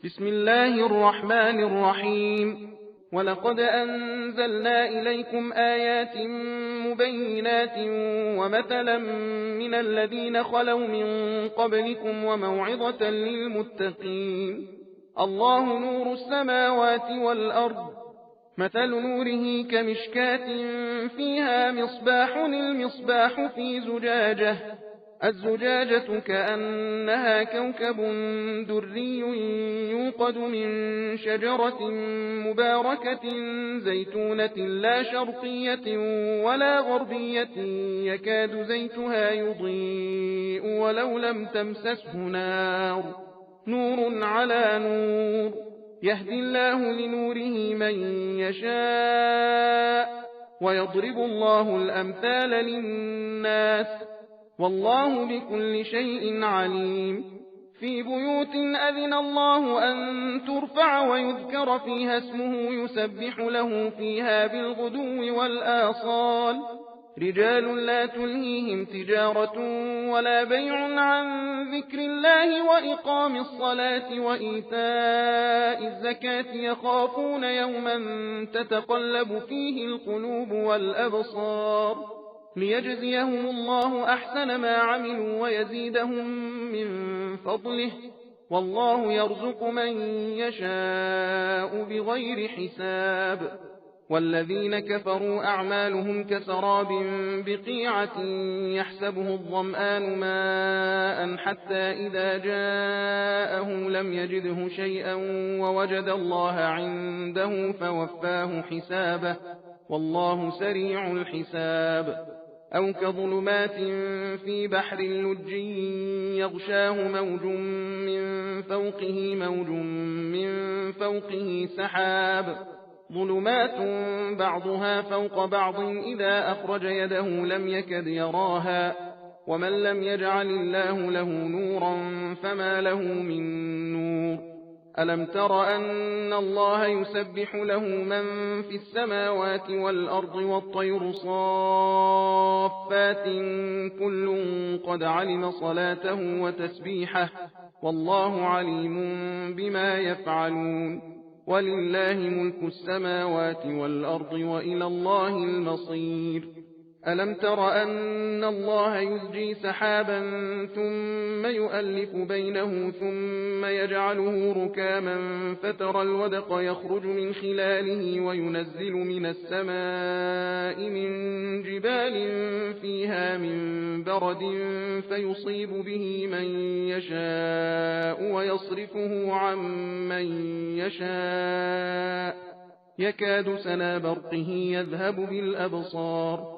بسم الله الرحمن الرحيم. ولقد أنزلنا إليكم آيات مبينات ومثلا من الذين خلوا من قبلكم وموعظة للمتقين. الله نور السماوات والأرض، مثل نوره كمشكاة فيها مصباح، المصباح في زجاجة، الزجاجة كأنها كوكب دري يوقد من شجرة مباركة زيتونة لا شرقية ولا غربية يكاد زيتها يضيء ولو لم تمسسه نار، نور على نور، يهدي الله لنوره من يشاء ويضرب الله الأمثال للناس والله بكل شيء عليم. في بيوت أذن الله أن ترفع ويذكر فيها اسمه يسبح له فيها بالغدو والآصال، رجال لا تلهيهم تجارة ولا بيع عن ذكر الله وإقام الصلاة وإيتاء الزكاة يخافون يوما تتقلب فيه القلوب والأبصار، ليجزيهم الله أحسن ما عملوا ويزيدهم من فضله، والله يرزق من يشاء بغير حساب. والذين كفروا أعمالهم كسراب بقيعة يحسبه الظمآن ماء حتى إذا جاءه لم يجده شيئا ووجد الله عنده فوفاه حسابه، والله سريع الحساب. أو كظلمات في بحر لج يغشاه موج من فوقه موج من فوقه سحاب، ظلمات بعضها فوق بعض إذا أخرج يده لم يكد يراها، ومن لم يجعل الله له نورا فما له من نور. ألم تر أن الله يسبح له من في السماوات والأرض والطير صافات كل قد علم صلاته وتسبيحه، والله عليم بما يفعلون. ولله ملك السماوات والأرض وإلى الله المصير. ألم تر أن الله يزجي سحابا ثم يؤلف بينه ثم يجعله ركاما فترى الودق يخرج من خلاله وينزل من السماء من جبال فيها من برد فيصيب به من يشاء ويصرفه عن من يشاء يكاد سنا برقه يذهب بالأبصار।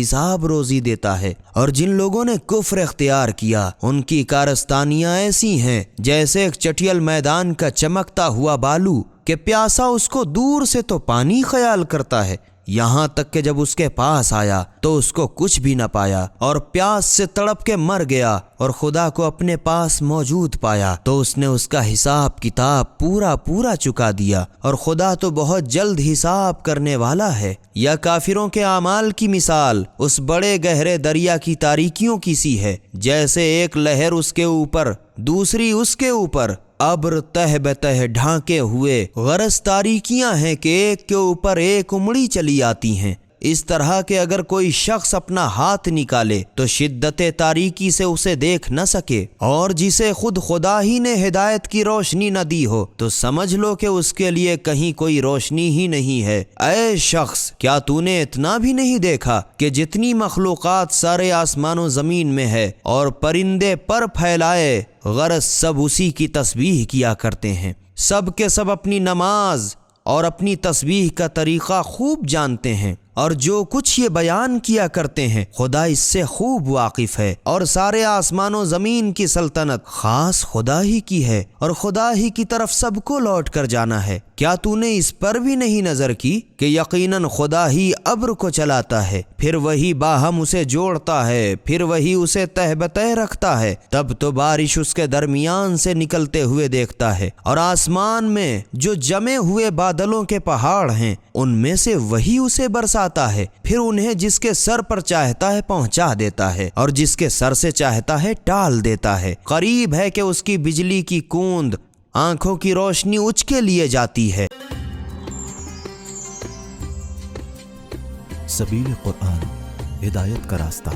حساب روزی دیتا ہے۔ اور جن لوگوں نے کفر اختیار کیا ان کی کارستانیاں ایسی ہیں جیسے ایک چٹیل میدان کا چمکتا ہوا بالو کہ پیاسا اس کو دور سے تو پانی خیال کرتا ہے، یہاں تک کہ جب اس کے پاس آیا تو اس کو کچھ بھی نہ پایا اور پیاس سے تڑپ کے مر گیا، اور خدا کو اپنے پاس موجود پایا تو اس نے اس کا حساب کتاب پورا چکا دیا، اور خدا تو بہت جلد حساب کرنے والا ہے۔ یا کافروں کے اعمال کی مثال اس بڑے گہرے دریا کی تاریکیوں کی سی ہے، جیسے ایک لہر اس کے اوپر دوسری اس کے اوپر، ابر تہ بتہ ڈھانکے ہوئے، غرض تاریکیاں ہیں کہ ایک کے اوپر ایک امڑی چلی آتی ہیں۔ اس طرح کہ اگر کوئی شخص اپنا ہاتھ نکالے تو شدت تاریکی سے اسے دیکھ نہ سکے، اور جسے خود خدا ہی نے ہدایت کی روشنی نہ دی ہو تو سمجھ لو کہ اس کے لیے کہیں کوئی روشنی ہی نہیں ہے۔ اے شخص، کیا تو نے اتنا بھی نہیں دیکھا کہ جتنی مخلوقات سارے آسمان و زمین میں ہے اور پرندے پر پھیلائے، غرض سب اسی کی تسبیح کیا کرتے ہیں، سب کے سب اپنی نماز اور اپنی تسبیح کا طریقہ خوب جانتے ہیں، اور جو کچھ یہ بیان کیا کرتے ہیں خدا اس سے خوب واقف ہے، اور سارے آسمان و زمین کی سلطنت خاص خدا ہی کی ہے، اور خدا ہی کی طرف سب کو لوٹ کر جانا ہے۔ کیا تو نے اس پر بھی نہیں نظر کی کہ یقیناً خدا ہی ابر کو چلاتا ہے، پھر وہی باہم اسے جوڑتا ہے، پھر وہی اسے تہ بتہ رکھتا ہے، تب تو بارش اس کے درمیان سے نکلتے ہوئے دیکھتا ہے، اور آسمان میں جو جمے ہوئے بادلوں کے پہاڑ ہیں ان میں سے وہی اسے برساتا ہے، پھر انہیں جس کے سر پر چاہتا ہے پہنچا دیتا ہے، اور جس کے سر سے چاہتا ہے ٹال دیتا ہے۔ قریب ہے کہ اس کی بجلی کی کوند آنکھوں کی روشنی اچ کے لیے جاتی ہے۔ سبیل قرآن، ہدایت کا راستہ۔